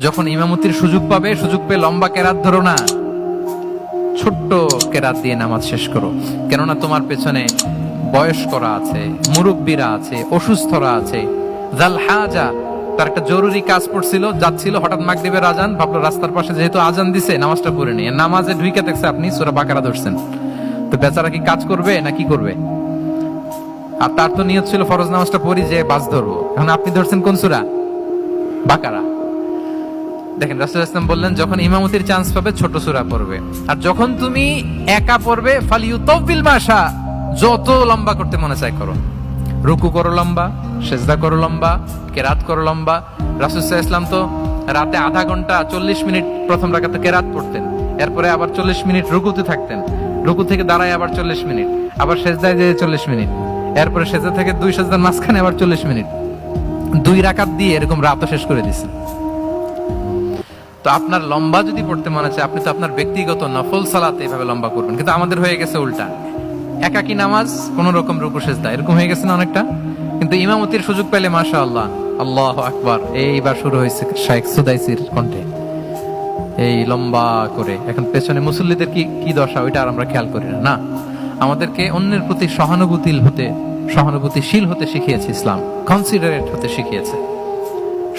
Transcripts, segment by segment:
যখন ইমামতির সুযোগ পাবে, সুযোগ পেয়ে লম্বা কেরাত ধরো না, ছোট্ট কেরাত দিয়ে নামাজ শেষ করো। কেননা তোমার পেছনে বয়স্করা আছে, মুরব্বীরা আছে, অসুস্থরা আছে। জাল হাজা, তার একটা জরুরি কাজ পড়ছিল, যাচ্ছিল, হঠাৎ মাগরিবের আজান, ভাবলো রাস্তার পাশে যেহেতু আজান দিছে নামাজটা পড়ে নিয়ে, নামাজে ঢুইকে দেখছে আপনি সূরা বাকারা ধরছেন, তো বেচারা কি কাজ করবে না কি করবে? আর তার তো নিয়ত ছিল ফরজ নামাজটা পড়ি যে বাস ধরবো, এখন আপনি ধরছেন কোন সূরা? বাকারা। দেখেন রাসূল ইসলাম বললেন যখন ইমামতির চান্স পাবে ছোট সূরা পড়বে, আর যখন তুমি একা পড়বে ফালিউতাবিল মাশা, যত লম্বা করতে মনে চায় করো। রুকু করো লম্বা, সেজদা করো লম্বা, কেরাত করো লম্বা। রাসূল সাল্লাল্লাহু আলাইহি ওয়াসাল্লাম তো রাতে আধা ঘন্টা 40 মিনিট প্রথম রাকাতে কেরাত পড়তেন, এরপরে আবার 40 মিনিট রুকুতে থাকতেন, রুকু থেকে দাঁড়ায় আবার 40 মিনিট, আবার সেজদায় যেয়ে 40 মিনিট, এরপরে সেজদা থেকে দুই সেজদার মাঝখানে আবার 40 মিনিট, 2 রাকাত দিয়ে এরকম রাতও শেষ করে দিয়েছেন। তো আপনার লম্বা যদি পড়তে মনে চায়, আপনি তো আপনার ব্যক্তিগত নফল সালাতে এভাবে লম্বা করবেন। কিন্তু আমাদের হয়ে গেছে উল্টা, একাকী নামাজ কোন রকম রুকু সেজদা এরকম হয়ে গেছে না অনেকটা। কিন্তু ইমামতির সুযোগ পেলে মাশাআল্লাহ, আল্লাহু আকবার, এইবার শুরু হয়েছে শাইখ সুদাইসির কণ্ঠে এই লম্বা করে। এখন পেছনে মুসল্লিদের কি দশা ওইটা আর আমরা খেয়াল করি না। আমাদেরকে অন্যের প্রতি সহানুভূতিশীল হতে শিখিয়েছে ইসলাম, কনসিডারেট হতে শিখিয়েছে,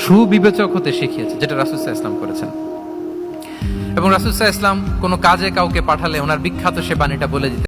সুবিবেচক হতে শিখিয়েছে, যেটা রাসূল সাল্লাল্লাহু আলাইহি ওয়াসাল্লাম করেছেন। এবং রাসূল সাল্লাল্লাহু আলাইহি ওয়াসাল্লাম কোনো কাজে কাউকে পাঠালে ওনার বিখ্যাত সে বাণীটা বলে দিতেন,